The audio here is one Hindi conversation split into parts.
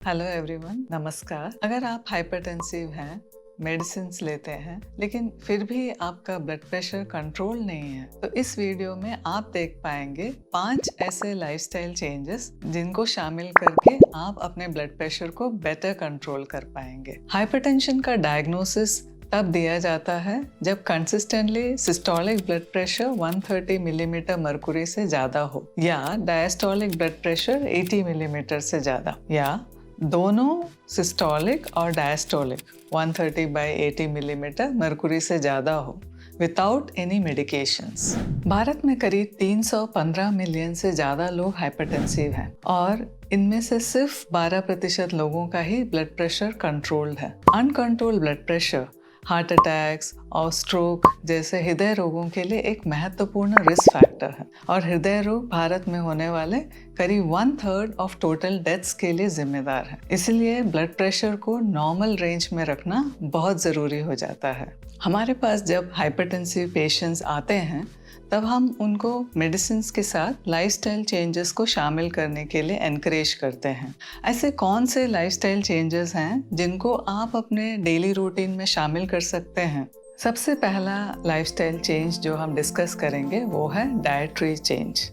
हेलो एवरीवन, नमस्कार। अगर आप हाइपरटेंसिव हैं, मेडिसिन लेते हैं, लेकिन फिर भी आपका ब्लड प्रेशर कंट्रोल नहीं है, तो इस वीडियो में आप देख पाएंगे 5 ऐसे लाइफस्टाइल चेंजेस जिनको शामिल करके आप अपने ब्लड प्रेशर को बेटर कंट्रोल कर पाएंगे। हाइपरटेंशन का डायग्नोसिस तब दिया जाता है जब consistently systolic blood pressure 130 millimetre Mercury से ज्यादा हो, या डायस्टोलिक ब्लड प्रेशर 80 मिलीमीटर से ज्यादा, या दोनों सिस्टोलिक और डायस्टोलिक 130/80 मिलीमीटर मर्कुरी से ज़्यादा हो विदाउट एनी मेडिकेशंस। भारत में करीब 315 मिलियन से ज़्यादा लोग हाइपरटेंसिव हैं और इनमें से सिर्फ 12% लोगों का ही ब्लड प्रेशर कंट्रोल्ड है। Uncontrolled blood pressure heart attacks और स्ट्रोक जैसे हृदय रोगों के लिए एक महत्वपूर्ण रिस्क फैक्टर है और हृदय रोग भारत में होने वाले करीब 1/3 ऑफ टोटल डेथ्स के लिए जिम्मेदार है। इसलिए ब्लड प्रेशर को नॉर्मल रेंज में रखना बहुत ज़रूरी हो जाता है। हमारे पास जब हाइपरटेंसिव पेशेंट्स आते हैं तब हम उनको मेडिसिन के साथ लाइफस्टाइल चेंजेस को शामिल करने के लिए एनकरेज करते हैं। ऐसे कौन से लाइफस्टाइल चेंजेस हैं जिनको आप अपने डेली रूटीन में शामिल कर सकते हैं? सबसे पहला लाइफस्टाइल चेंज जो हम डिस्कस करेंगे वो है डाइटरी चेंज।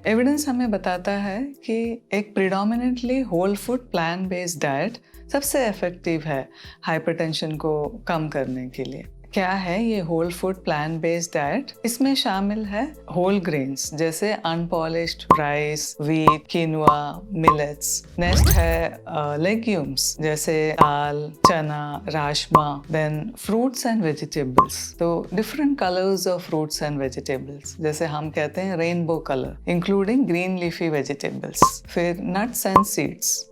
एविडेंस हमें बताता है कि एक predominantly whole food plant based diet सबसे इफेक्टिव है हाइपरटेंशन को कम करने के लिए। क्या है ये whole food plant based diet? इसमें शामिल है होल ग्रेन्स जैसे unpolished rice, wheat, quinoa, millets. Next है लेग्यूम्स जैसे दाल, चना, राजमा। देन फ्रूट्स एंड वेजिटेबल्स, तो different colours of fruits and vegetables, जैसे हम कहते हैं rainbow colour, including green leafy vegetables. फिर नट्स एंड सीड्स।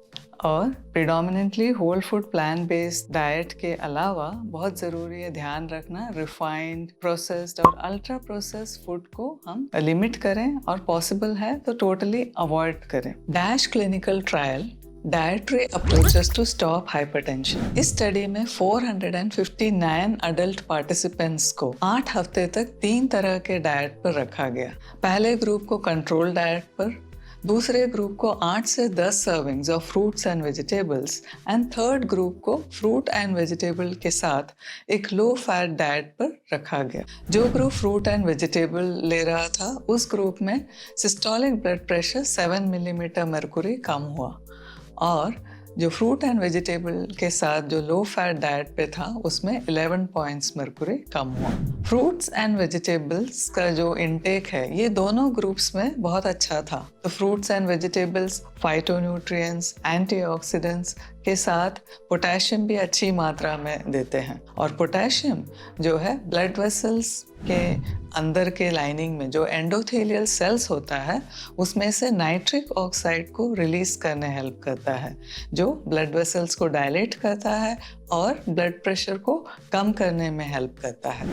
और predominantly whole food plant based diet के अलावा बहुत ज़रूरी है ध्यान रखना रिफाइंड, प्रोसेस्ड और अल्ट्रा प्रोसेस्ड फूड को हम लिमिट करें और पॉसिबल है तो टोटली अवॉइड करें। DASH clinical trial dietary approaches to stop hypertension. इस स्टडी में 459 अडल्ट पार्टिसिपेंट्स को 8 हफ्ते तक 3 तरह के डाइट पर रखा गया। पहले ग्रुप को कंट्रोल डाइट पर, दूसरे ग्रुप को 8 से 10 servings of fruits and vegetables and third group को फ्रूट एंड वेजिटेबल के साथ एक लो फैट डाइट पर रखा गया। जो ग्रुप फ्रूट एंड वेजिटेबल ले रहा था उस ग्रुप में systolic blood pressure 7 millimetre mercury कम हुआ और जो फ्रूट एंड वेजिटेबल के साथ जो लो फैट डाइट पे था उसमें 11 पॉइंट्स मर्कुरी कम हुआ। फ्रूट्स एंड वेजिटेबल्स का जो इनटेक है ये दोनों ग्रुप्स में बहुत अच्छा था। तो fruits and vegetables phytonutrients, antioxidants के साथ पोटेशियम भी अच्छी मात्रा में देते हैं और पोटेशियम जो है ब्लड वेसल्स के अंदर के लाइनिंग में जो एंडोथेलियल सेल्स होता है उसमें से नाइट्रिक ऑक्साइड को रिलीज करने हेल्प करता है, जो ब्लड वेसल्स को डायलेट करता है और ब्लड प्रेशर को कम करने में हेल्प करता है।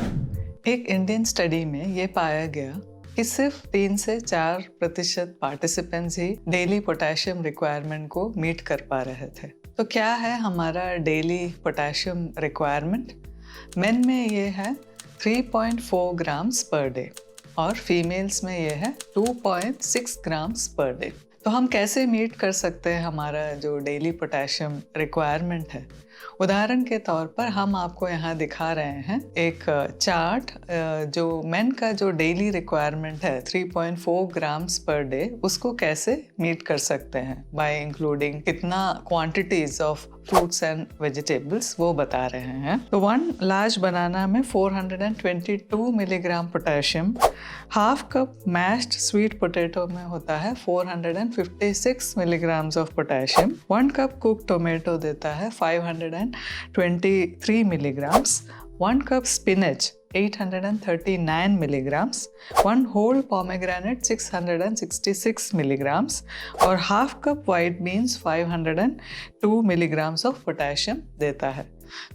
एक इंडियन स्टडी में ये पाया गया कि सिर्फ 3 से 4% पार्टिसिपेंट्स ही डेली पोटेशियम रिक्वायरमेंट को मीट कर पा रहे थे। तो क्या है हमारा डेली पोटेशियम रिक्वायरमेंट? मेन में ये है 3.4 ग्राम्स पर डे और फीमेल्स में ये है 2.6 ग्राम्स पर डे। तो हम कैसे मीट कर सकते हैं हमारा जो डेली पोटेशियम रिक्वायरमेंट है? उदाहरण के तौर पर हम आपको यहाँ दिखा रहे हैं एक चार्ट जो मेन का जो डेली रिक्वायरमेंट है 3.4 ग्राम्स पर डे उसको कैसे मीट कर सकते हैं बाय इंक्लूडिंग कितना quantities of fruits and vegetables वो बता रहे हैं। तो 1 लार्ज बनाना में 422 milligram potassium, half cup mashed sweet potato में होता है 456 milligrams of potassium, 1 cup cook tomato देता है 523 milligrams, 1 cup spinach 839 milligrams, 1 whole pomegranate 666 milligrams और half cup white beans 502 milligrams of potassium देता है।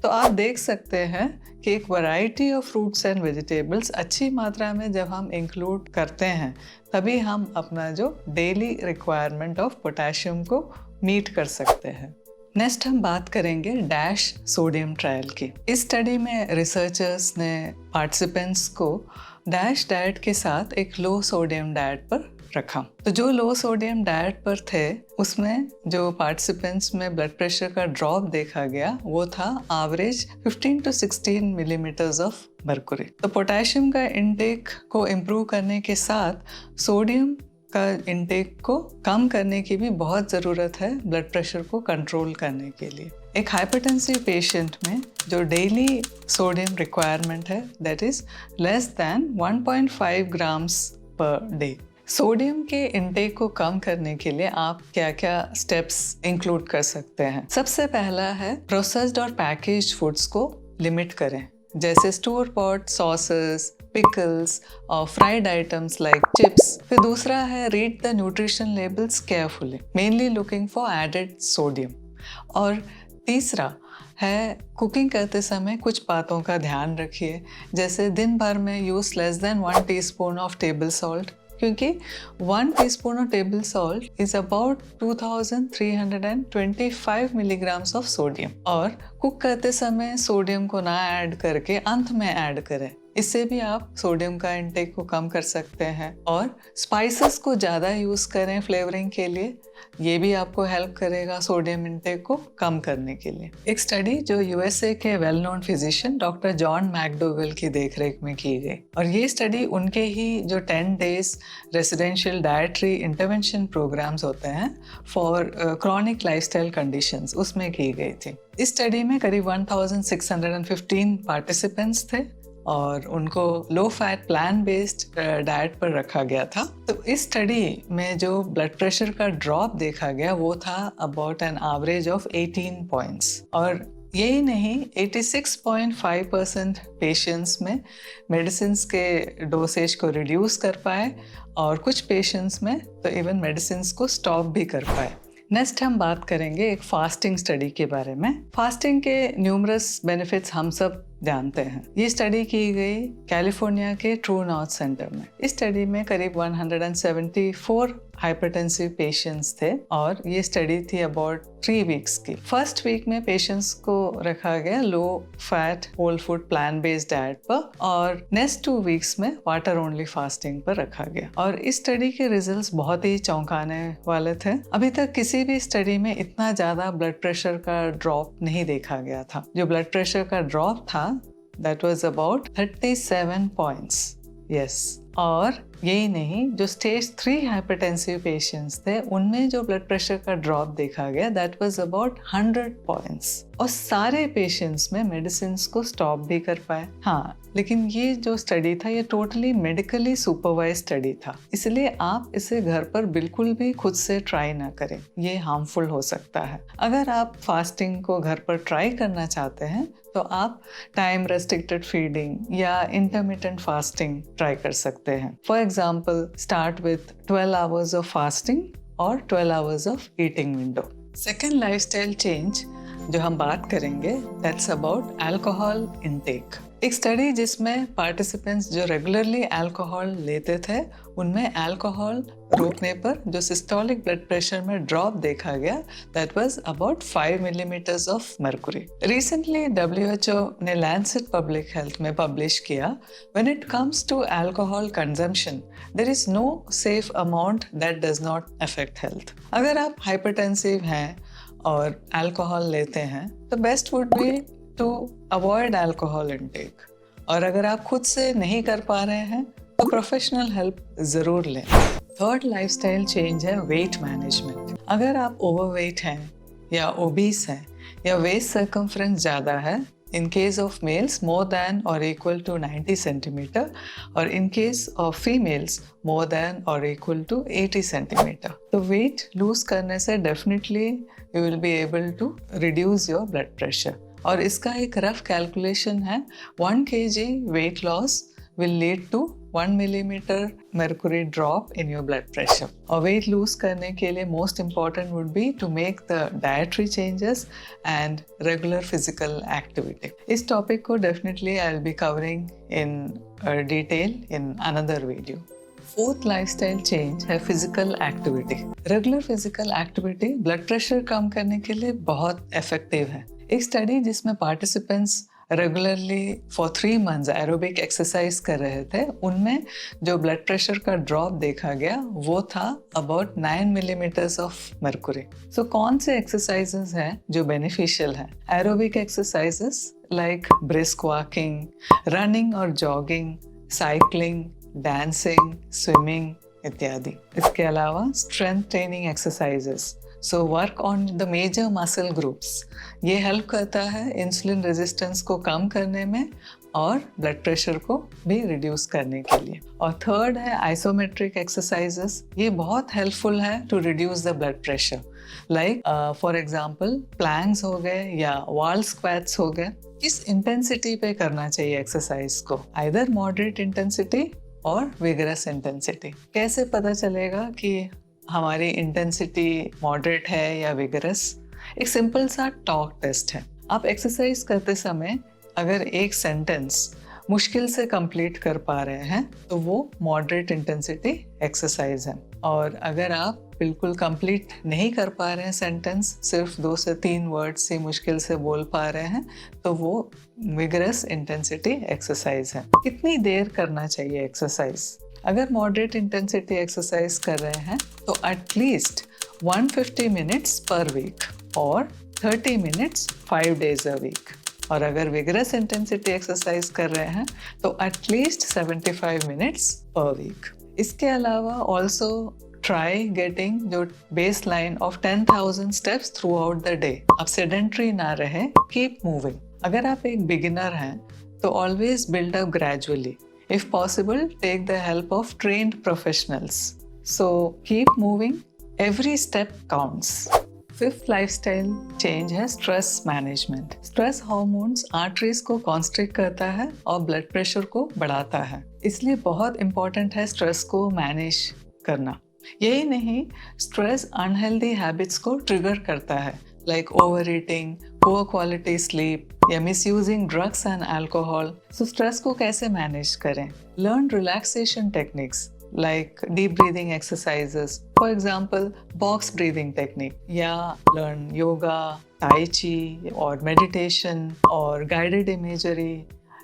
तो आप देख सकते हैं कि एक variety of fruits and vegetables अच्छी मात्रा में जब हम इंक्लूड करते हैं तभी हम अपना जो डेली रिक्वायरमेंट ऑफ पोटेशियम को मीट कर सकते हैं। नेक्स्ट हम बात करेंगे डैश सोडियम ट्रायल की। इस स्टडी में रिसर्चर्स ने पार्टिसिपेंट्स को डैश डाइट के साथ एक लो सोडियम डाइट पर रखा। तो जो लो सोडियम डाइट पर थे उसमें जो पार्टिसिपेंट्स में ब्लड प्रेशर का ड्रॉप देखा गया वो था average 15 to 16 millimetres of mercury. तो पोटेशियम का इंटेक को इम्प्रूव करने के साथ सोडियम का इंटेक को कम करने की भी बहुत ज़रूरत है ब्लड प्रेशर को कंट्रोल करने के लिए। एक हाइपरटेंसिव पेशेंट में जो डेली सोडियम रिक्वायरमेंट है that is less than 1.5 grams per day. Sodium के इंटेक को कम करने के लिए आप क्या क्या स्टेप्स इंक्लूड कर सकते हैं। सबसे पहला है प्रोसेस्ड और पैकेज्ड फूड्स को लिमिट करें, जैसे स्टोर पॉट सॉसेस, पिकल्स और फ्राइड आइटम्स लाइक चिप्स। फिर दूसरा है read the nutrition labels carefully, mainly looking for added sodium. और तीसरा है कुकिंग करते समय कुछ बातों का ध्यान रखिए, जैसे दिन भर में use less than 1 teaspoon of table salt, क्योंकि 1 teaspoon of table salt is about 2325 milligrams of sodium. और कुक करते समय सोडियम को ना ऐड करके अंत में ऐड करें, इससे भी आप सोडियम का इंटेक को कम कर सकते हैं। और स्पाइसेस को ज़्यादा यूज़ करें फ्लेवरिंग के लिए, ये भी आपको हेल्प करेगा सोडियम इंटेक को कम करने के लिए। एक स्टडी जो यूएसए के well known physician doctor John McDowell की देखरेख में की गई, और ये स्टडी उनके ही जो 10 days residential dietary intervention programmes होते हैं फॉर क्रॉनिक लाइफस्टाइल कंडीशंस, उसमें की गई थी। इस स्टडी में करीब 1615 पार्टिसिपेंट्स थे और उनको low fat plan based diet पर रखा गया था। तो इस स्टडी में जो ब्लड प्रेशर का ड्रॉप देखा गया वो था about an average of 18 points. और यही नहीं, 86.5% पेशेंट्स में मेडिसिन के डोसेज को रिड्यूस कर पाए और कुछ पेशेंट्स में तो इवन मेडिसिन को स्टॉप भी कर पाए। नेक्स्ट हम बात करेंगे एक फास्टिंग स्टडी के बारे में। फास्टिंग के न्यूमरस बेनिफिट्स हम सब जानते हैं। ये स्टडी की गई कैलिफोर्निया के ट्रू नॉर्थ सेंटर में। इस स्टडी में करीब 174 हाइपरटेंसिव पेशेंट्स थे और ये स्टडी थी अबाउट 3 वीक्स की। फर्स्ट वीक में पेशेंट्स को रखा गया low fat whole food plant based diet पर और नेक्स्ट 2 वीक्स में वाटर ओनली फास्टिंग पर रखा गया। और इस स्टडी के रिजल्ट्स बहुत ही चौंकाने वाले थे। अभी तक किसी भी स्टडी में इतना ज़्यादा ब्लड प्रेशर का ड्रॉप नहीं देखा गया था। जो ब्लड प्रेशर का ड्रॉप था that was about 37 points. Yes. और यही नहीं, जो स्टेज 3 हाइपरटेंसिव पेशेंट्स थे उनमें जो ब्लड प्रेशर का ड्रॉप देखा गया दैट वाज अबाउट 100 पॉइंट्स। और सारे पेशेंट्स में मेडिसिन को स्टॉप भी कर पाए। हाँ, लेकिन ये जो स्टडी था ये टोटली मेडिकली सुपरवाइज स्टडी था, इसलिए आप इसे घर पर बिल्कुल भी खुद से ट्राई ना करें, ये हार्मफुल हो सकता है। अगर आप फास्टिंग को घर पर ट्राई करना चाहते हैं तो आप टाइम रेस्ट्रिक्टेड फीडिंग या इंटरमिटेंट फास्टिंग ट्राई कर सकते हैं। For example start with 12 hours of fasting और 12 hours of eating window. Second lifestyle change जो हम बात करेंगे दैट्स अबाउट अल्कोहल इनटेक। एक स्टडी जिसमें पार्टिसिपेंट्स जो रेगुलरली अल्कोहल लेते थे उनमें अल्कोहल रोकने पर जो सिस्टोलिक ब्लड प्रेशर में ड्रॉप देखा गया that was about 5 millimetres of mercury. Recently WHO ने लैंसेट पब्लिक हेल्थ में पब्लिश किया when it comes to alcohol consumption there is no safe amount that does not affect health. अगर आप हाइपरटेंसिव हैं और अल्कोहल लेते हैं तो best would be to avoid alcohol intake. और अगर आप खुद से नहीं कर पा रहे हैं तो प्रोफेशनल हेल्प ज़रूर लें। थर्ड लाइफस्टाइल चेंज है वेट मैनेजमेंट। अगर आप ओवरवेट हैं या ओबीस हैं या वेस्ट सर्कमफ्रेंस ज़्यादा है, in case of males more than or equal to 90 centimeter or in case of females more than or equal to 80 centimeter, तो weight lose करने से definitely you will be able to reduce your blood pressure। और इसका एक रफ कैलकुलेशन है 1 kg weight loss will lead to 1 millimeter mercury drop in your blood pressure। और weight lose करने के लिए most important would be to make the dietary changes and regular physical activity। इस topic को definitely I'll be covering in detail in another video। Fourth lifestyle change है physical activity. Regular physical activity blood pressure कम करने के लिए बहुत इफेक्टिव है। एक स्टडी जिसमें participants regularly for 3 months aerobic exercise कर रहे थे, उनमें जो ब्लड प्रेशर का ड्रॉप देखा गया वो था about 9 millimetres of mercury. So कौन से एक्सरसाइजेस हैं जो बेनिफिशियल हैं? Aerobic exercises like brisk walking, running और जॉगिंग, साइकिलिंग, डांसिंग, स्विमिंग इत्यादि। इसके अलावा strength training exercises, so work on the major muscle groups, ये हेल्प करता है इंसुलिन रेजिस्टेंस को कम करने में और ब्लड प्रेशर को भी रिड्यूस करने के लिए। और थर्ड है आइसोमेट्रिक एक्सरसाइजेस, ये बहुत हेल्पफुल है to reduce the blood pressure. Like for example planks हो गए या वॉल स्क्वैट्स हो गए। किस इंटेंसिटी पे करना चाहिए एक्सरसाइज को? आइदर मॉडरेट इंटेंसिटी और विगरस इंटेंसिटी। कैसे पता चलेगा कि हमारी इंटेंसिटी मॉडरेट है या विगरस? एक सिंपल सा टॉक टेस्ट है। आप एक्सरसाइज करते समय अगर एक सेंटेंस मुश्किल से कंप्लीट कर पा रहे हैं तो वो मॉडरेट इंटेंसिटी एक्सरसाइज है, और अगर आप बिल्कुल कंप्लीट नहीं कर पा रहे हैं सेंटेंस, सिर्फ 2 से 3 वर्ड्स से मुश्किल से बोल पा रहे हैं, तो वो विगरस इंटेंसिटी एक्सरसाइज है। कितनी देर करना चाहिए एक्सरसाइज? अगर मॉडरेट इंटेंसिटी एक्सरसाइज कर रहे हैं तो एटलीस्ट 150 मिनट्स पर वीक और 30 मिनट्स 5 days a week। और अगर विगरस इंटेंसिटी एक्सरसाइज कर रहे हैं तो एटलीस्ट 75 मिनट्स पर वीक। इसके अलावा ऑल्सो ट्राई गेटिंग जो baseline of 10,000 steps throughout the day. आप सेडेंट्री ना रहे, कीप मूविंग। अगर आप एक बिगिनर हैं तो always build up gradually. If possible, take the help of trained professionals. So keep moving. Every step counts. Fifth lifestyle change है stress management. Stress hormones arteries को constrict करता है और blood pressure को बढ़ाता है, इसलिए बहुत important है stress को manage करना। यही नहीं, stress unhealthy habits को trigger करता है, like overeating, poor quality sleep या misusing drugs and alcohol। So stress को कैसे manage करें? Learn relaxation techniques like deep breathing exercises, for example box breathing technique, या learn yoga, tai chi और meditation और guided imagery,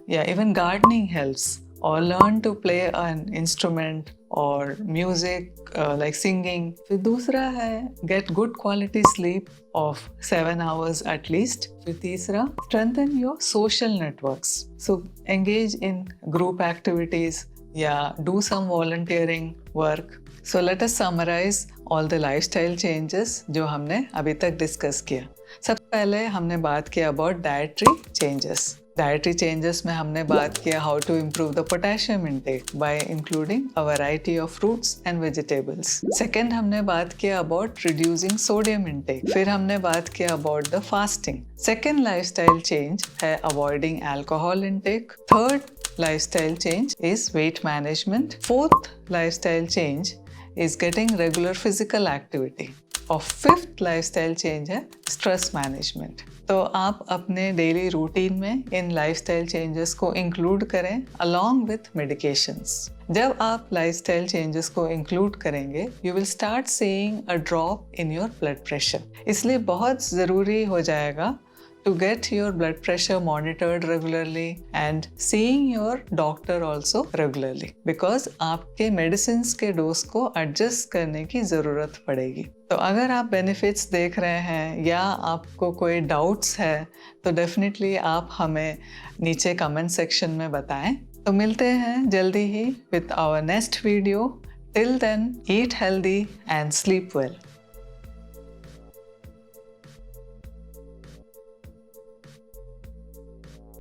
या even gardening helps, or learn to play an instrument और music like singing। फिर दूसरा है get good quality sleep of 7 hours at least। फिर तीसरा strengthen your social networks, so engage in group activities या do some volunteering work। So let us summarize all the lifestyle changes जो हमने अभी तक डिस्कस किया। सबसे पहले हमने बात किया about dietary changes। Dietary changes में हमने बात किया how to improve the potassium intake by including a variety of fruits and vegetables. Second हमने बात किया अबाउट रिड्यूसिंग सोडियम इनटेक। फिर हमने बात किया about the fasting. Second lifestyle change है avoiding alcohol intake. Third lifestyle change is weight management. Fourth lifestyle change is getting regular physical activity. और फिफ्थ लाइफस्टाइल चेंज है स्ट्रेस मैनेजमेंट। तो आप अपने डेली रूटीन में इन लाइफस्टाइल चेंजेस को इंक्लूड करें अलोंग विथ मेडिकेशंस। जब आप लाइफस्टाइल चेंजेस को इंक्लूड करेंगे you will start seeing a drop in your blood pressure. इसलिए बहुत ज़रूरी हो जाएगा to get your blood pressure monitored regularly and seeing your doctor also regularly, because आपके medicines के डोज को adjust करने की ज़रूरत पड़ेगी। तो अगर आप benefits देख रहे हैं या आपको कोई doubts है तो definitely आप हमें नीचे comment section में बताएं। तो मिलते हैं जल्दी ही with our next video. Till then, eat healthy and sleep well.